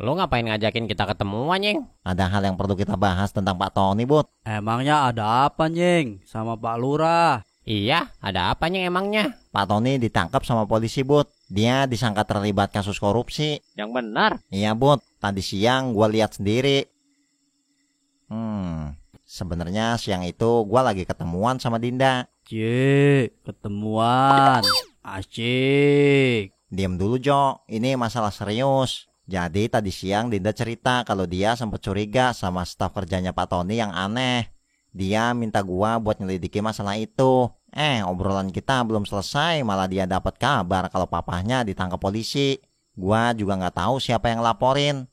Lu ngapain ngajakin kita ketemuan, Nyeng? Ada hal yang perlu kita bahas tentang Pak Tony, Bud. Emangnya ada apa, Nying, sama Pak Lurah? Iya, ada apa, Nyeng, emangnya? Pak Tony ditangkap sama polisi, Bud. Dia disangka terlibat kasus korupsi. Yang benar. Iya, Bud. Tadi siang gua lihat sendiri. Sebenarnya siang itu gua lagi ketemuan sama Dinda. Ketemuan. Asyik. Diam dulu, Jo. Ini masalah serius. Jadi tadi siang Dinda cerita kalau dia sempat curiga sama staf kerjanya Pak Tony yang aneh. Dia minta gua buat nyelidiki masalah itu. Obrolan kita belum selesai, malah dia dapat kabar kalau papahnya ditangkap polisi. Gua juga nggak tahu siapa yang laporin.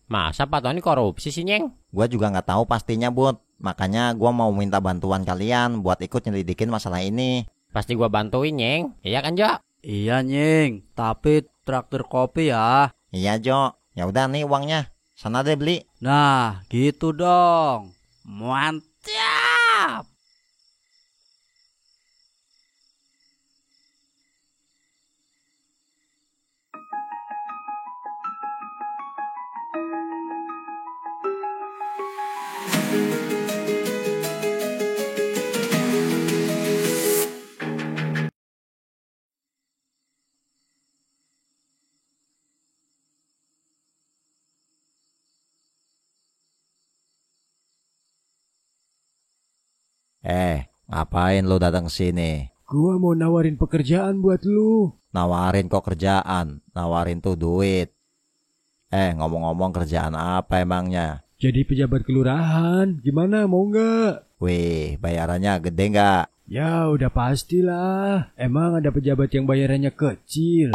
Masa Pak Tony korupsi sih, Nyeng? Gua juga nggak tahu pastinya, Bud. Makanya gua mau minta bantuan kalian buat ikut nyelidikin masalah ini. Pasti gua bantuin, Nyeng. Iya kan, Jo? Iya, Nying. Tapi traktir kopi ya. Iya, Jo. Ya udah nih uangnya. Sana deh beli. Nah, gitu dong. Mantap. Ngapain lo datang ke sini? Gua mau nawarin pekerjaan buat lu. Nawarin kok kerjaan? Nawarin tuh duit. Ngomong-ngomong kerjaan apa emangnya? Jadi pejabat kelurahan, gimana mau nggak? Wih, bayarannya gede nggak? Ya udah pastilah. Emang ada pejabat yang bayarannya kecil?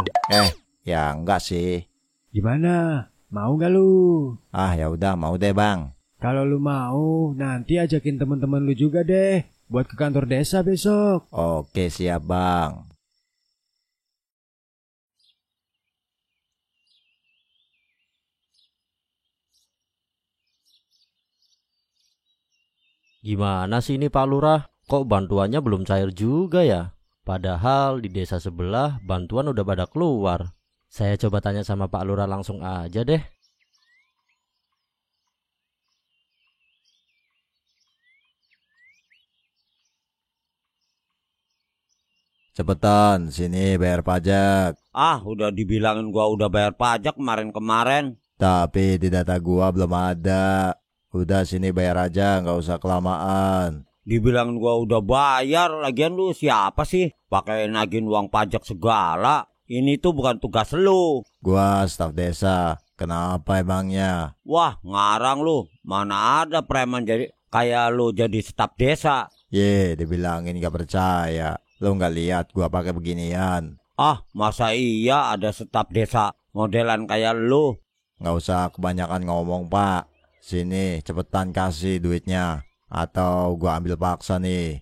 Ya enggak sih. Gimana? Mau nggak lu? Ya udah mau deh bang. Kalau lu mau, nanti ajakin teman-teman lu juga deh buat ke kantor desa besok. Oke siap bang. Gimana sih ini Pak Lurah? Kok bantuannya belum cair juga ya? Padahal di desa sebelah bantuan udah pada keluar. Saya coba tanya sama Pak Lurah langsung aja deh. Cepetan, sini bayar pajak. Udah dibilangin gua udah bayar pajak kemarin-kemarin. Tapi di data gua belum ada. Udah sini bayar aja, nggak usah kelamaan. Dibilangin gua udah bayar, lagian lu siapa sih? Pakai nagih uang pajak segala. Ini tuh bukan tugas lu. Gua staf desa. Kenapa emangnya? Wah, ngarang lu. Mana ada preman jadi kayak lu jadi staf desa. Dibilangin gak percaya. Lo nggak lihat gua pakai beginian? Masa iya ada staf desa modelan kayak lu? Nggak usah kebanyakan ngomong, Pak. Sini, cepetan kasih duitnya. Atau gua ambil paksa nih.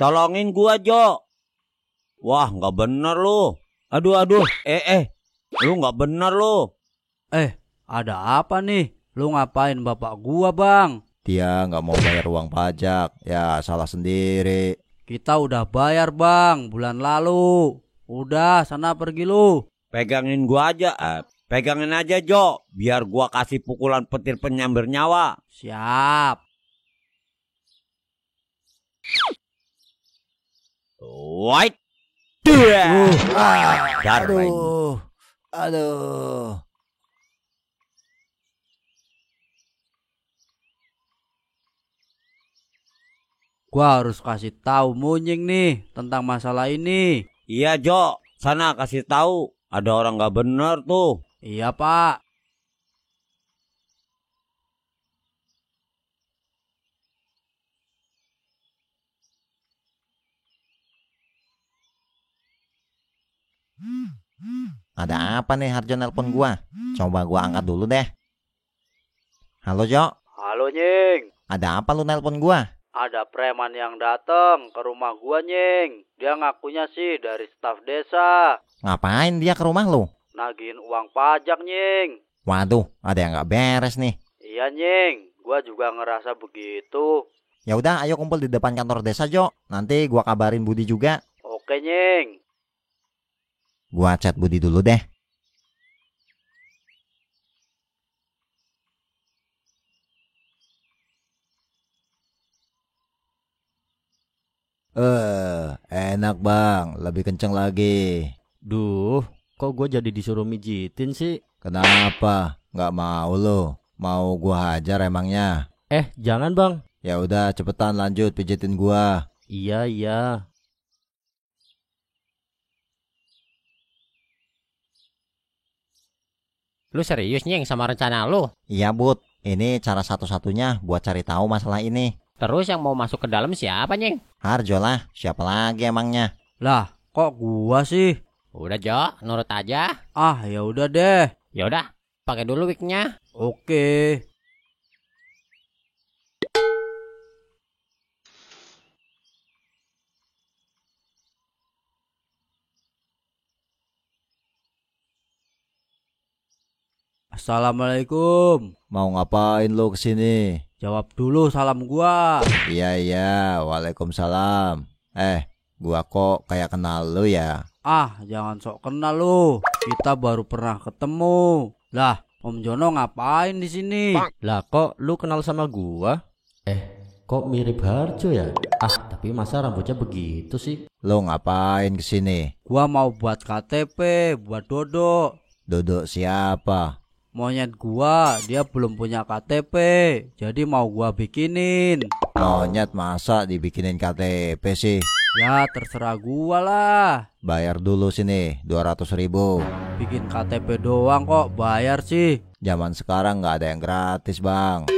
Tolongin gua, Jo. Wah, nggak bener lu. Aduh. Lu nggak bener lu. Ada apa nih? Lu ngapain bapak gua, Bang? Dia nggak mau bayar uang pajak. Ya, salah sendiri. Kita udah bayar, Bang, bulan lalu. Udah, sana pergi lu. Pegangin gua aja. Pegangin aja, Jo. Biar gua kasih pukulan petir penyambar nyawa. Siap. White. Aduh. Gua harus kasih tahu Munying nih tentang masalah ini. Iya, Jo. Sana kasih tahu. Ada orang nggak bener tuh. Iya, Pak. Ada apa nih Harjo nelpon gua? Coba gua angkat dulu deh. Halo, Jo. Halo, Nying. Ada apa lu nelpon gua? Ada preman yang datang ke rumah gua, Nying. Dia ngakunya sih dari staf desa. Ngapain dia ke rumah lu? Nagihin uang pajak, Nying. Waduh, ada yang nggak beres nih. Iya, Nying. Gua juga ngerasa begitu. Ya udah, ayo kumpul di depan kantor desa, Jo. Nanti gua kabarin Budi juga. Oke, Nying. Gua chat Budi dulu deh. Enak bang, lebih kenceng lagi. Duh, kok gue jadi disuruh mijitin sih? Kenapa? Nggak mau lo? Mau gua hajar emangnya? Jangan bang. Ya udah cepetan lanjut pijitin gua. Iya, iya. Lu serius nyeng sama rencana lu? Iya Bud, ini cara satu-satunya buat cari tahu masalah ini. Terus yang mau masuk ke dalam siapa nyeng? Harjo lah, siapa lagi emangnya? Lah, kok gua sih? Udah Jo, nurut aja. Ah, ya udah deh. Ya udah, pakai dulu wignya. Oke. Assalamualaikum. Mau ngapain lo kesini? Jawab dulu salam gua. Iya, waalaikumsalam. Gua kok kayak kenal lo ya? Ah, jangan sok kenal lu. Kita baru pernah ketemu. Lah, Om Jono ngapain di sini? Lah kok lu kenal sama gua? Kok mirip Harjo ya? Tapi masa rambutnya begitu sih? Lo ngapain kesini? Gua mau buat KTP buat Dodo. Duduk siapa? Monyet gua, dia belum punya KTP. Jadi mau gua bikinin. Monyet masa dibikinin KTP sih? Ya terserah gua lah. Bayar dulu sini 200.000. Bikin KTP doang kok bayar sih. Zaman sekarang nggak ada yang gratis bang.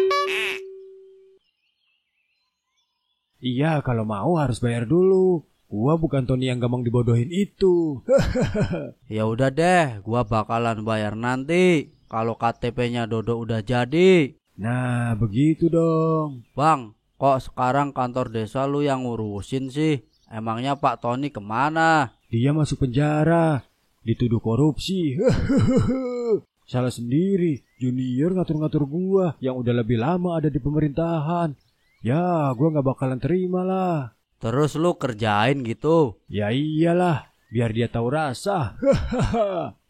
Iya, kalau mau harus bayar dulu. Gua bukan Tony yang gampang dibodohin itu. Ya udah deh, gua bakalan bayar nanti kalau KTP-nya Dodo udah jadi. Nah, begitu dong. Bang, kok sekarang kantor desa lu yang ngurusin sih? Emangnya Pak Tony kemana? Dia masuk penjara, dituduh korupsi. Salah sendiri, junior ngatur-ngatur gua yang udah lebih lama ada di pemerintahan. Ya, gua nggak bakalan terima lah. Terus lu kerjain gitu? Ya iyalah, biar dia tahu rasa.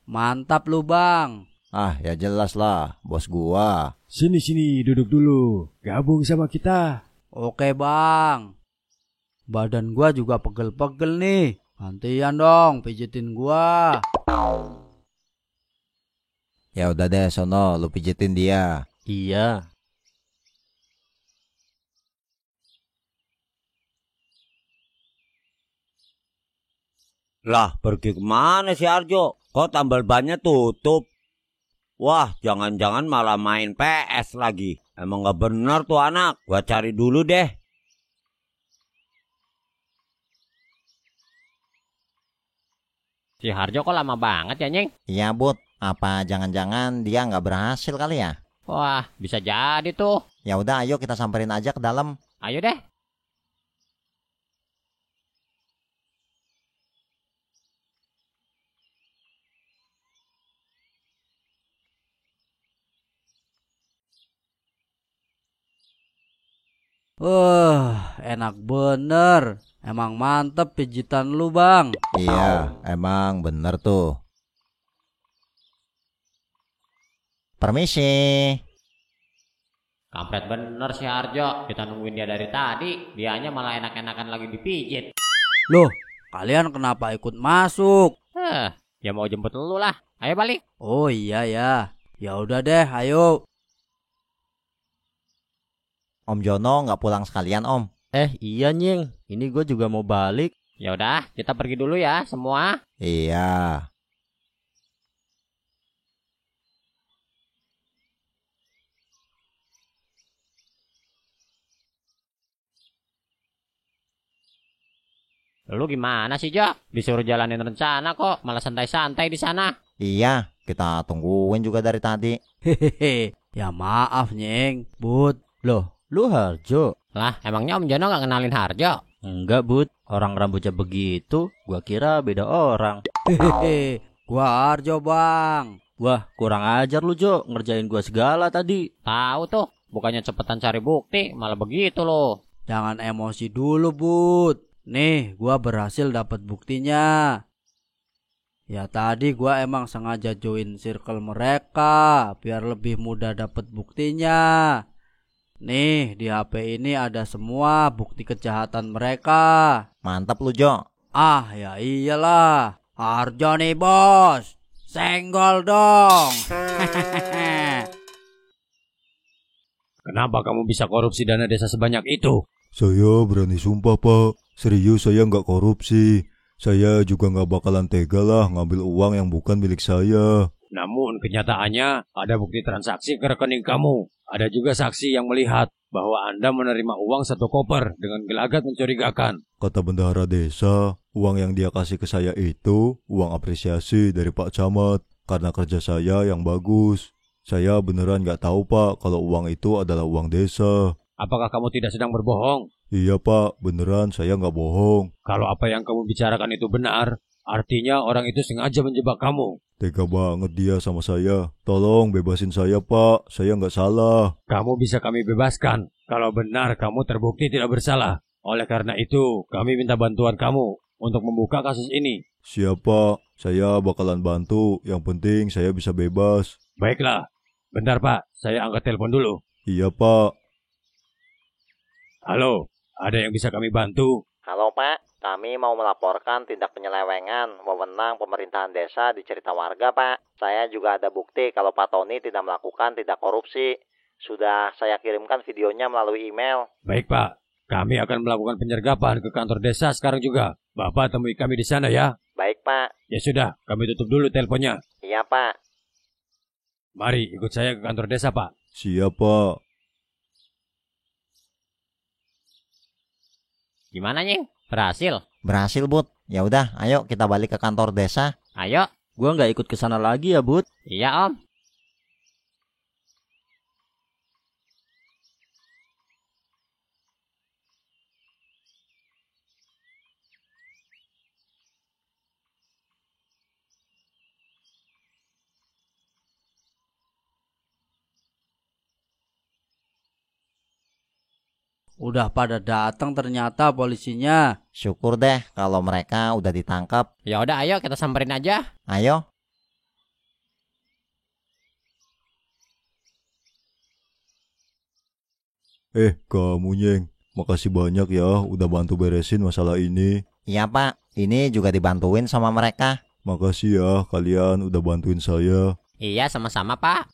Mantap lu bang. Ya jelas lah, bos gua. Sini, duduk dulu. Gabung sama kita. Oke bang. Badan gua juga pegel-pegel nih. Gantian dong pijitin gua. Ya udah deh sono, lu pijitin dia. Iya. Lah, pergi kemana si Arjo? Kok tambal bannya tutup? Wah, jangan-jangan malah main PS lagi. Emang gak bener tuh anak. Gua cari dulu deh. Si Harjo kok lama banget ya nyeng? Iya Bud, apa jangan-jangan dia nggak berhasil kali ya? Wah, bisa jadi tuh. Ya udah, ayo kita samperin aja ke dalam. Ayo deh. Enak bener. Emang mantep pijitan lu bang. Iya, emang bener tuh. Permisi. Kampret bener si Harjo. Kita nungguin dia dari tadi. Dianya malah enak-enakan lagi dipijit. Loh, kalian kenapa ikut masuk? Ya mau jemput lu lah. Ayo balik. Oh iya ya. Ya udah deh, ayo. Om Jono nggak pulang sekalian Om? Iya nyeng, ini gue juga mau balik. Ya udah, kita pergi dulu ya semua. Iya. Lu gimana sih Jo? Disuruh jalanin rencana kok, malah santai-santai di sana. Iya, kita tungguin juga dari tadi. Hehehe. Ya maaf nyeng, Bud. Loh, lu Harjo? Lah, emangnya Om Jono gak kenalin Harjo? Enggak bud, orang rambutnya begitu, gua kira beda orang. Hehehe. Gua Arjo bang. Wah, kurang ajar lu Jo, ngerjain gua segala tadi. Tahu tuh, bukannya cepetan cari bukti, malah begitu loh. Jangan emosi dulu Bud. Nih, gua berhasil dapat buktinya. Ya tadi gua emang sengaja join circle mereka biar lebih mudah dapet buktinya. Nih, di HP ini ada semua bukti kejahatan mereka. Mantap lu, Jo. Ah, ya iyalah. Arjo nih, bos. Senggol dong. Kenapa kamu bisa korupsi dana desa sebanyak itu? Saya berani sumpah, Pak. Serius, saya nggak korupsi. Saya juga nggak bakalan tega lah ngambil uang yang bukan milik saya. Namun kenyataannya ada bukti transaksi ke rekening kamu. Ada juga saksi yang melihat bahwa Anda menerima uang 1 koper dengan gelagat mencurigakan. Kata bendahara desa, uang yang dia kasih ke saya itu uang apresiasi dari Pak Camat karena kerja saya yang bagus. Saya beneran nggak tahu, Pak, kalau uang itu adalah uang desa. Apakah kamu tidak sedang berbohong? Iya, Pak, beneran saya nggak bohong. Kalau apa yang kamu bicarakan itu benar, artinya orang itu sengaja menjebak kamu. Tega banget dia sama saya. Tolong bebasin saya, Pak. Saya nggak salah. Kamu bisa kami bebaskan kalau benar kamu terbukti tidak bersalah. Oleh karena itu, kami minta bantuan kamu untuk membuka kasus ini. Siapa? Saya bakalan bantu. Yang penting saya bisa bebas. Baiklah. Bentar, Pak. Saya angkat telepon dulu. Iya, Pak. Halo, ada yang bisa kami bantu? Halo, Pak. Kami mau melaporkan tindak penyelewengan wewenang pemerintahan desa di cerita warga, Pak. Saya juga ada bukti kalau Pak Tony tidak melakukan tindak korupsi. Sudah saya kirimkan videonya melalui email. Baik, Pak. Kami akan melakukan penyergapan ke kantor desa sekarang juga. Bapak temui kami di sana ya. Baik, Pak. Ya sudah, kami tutup dulu teleponnya. Iya, Pak. Mari ikut saya ke kantor desa, Pak. Siap, Pak. Gimana, Nying? Berhasil? Berhasil, Bud. Ya udah, ayo kita balik ke kantor desa. Ayo. Gua nggak ikut ke sana lagi ya, Bud. Iya, Om. Udah pada datang ternyata polisinya. Syukur deh kalau mereka udah ditangkap. Ya udah, ayo kita samperin aja. Ayo. Kamu, Nyeng. Makasih banyak ya udah bantu beresin masalah ini. Iya, Pak. Ini juga dibantuin sama mereka. Makasih ya kalian udah bantuin saya. Iya, sama-sama, Pak.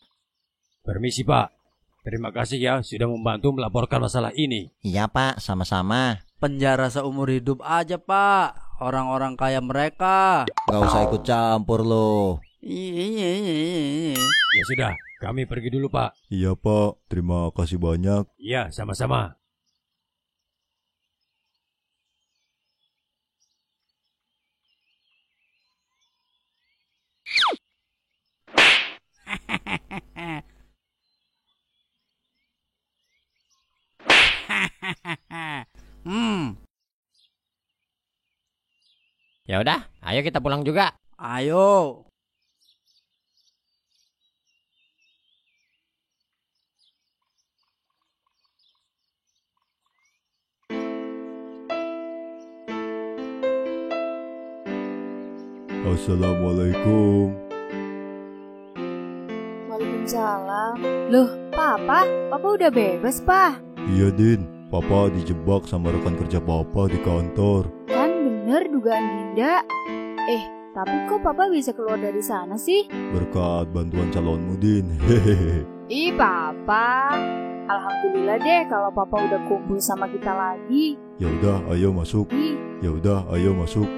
Permisi, Pak. Terima kasih ya sudah membantu melaporkan masalah ini. Iya, Pak. Sama-sama. Penjara seumur hidup aja, Pak. Orang-orang kaya mereka. Gak usah ikut campur lo. Ya sudah, kami pergi dulu, Pak. Iya, Pak. Terima kasih banyak. Iya, sama-sama. Ya udah, ayo kita pulang juga. Ayo. Assalamualaikum. Waalaikumsalam. Loh, Papa udah bebas, Pak. Iya, Din. Papa dijebak sama rekan kerja Papa di kantor. Kan bener dugaan Dinda. Tapi kok Papa bisa keluar dari sana sih? Berkat bantuan calonmu, Din. Hehehe. Ih, Papa. Alhamdulillah deh kalau Papa udah kumpul sama kita lagi. Ya udah, ayo masuk. Ih, Ya udah, ayo masuk.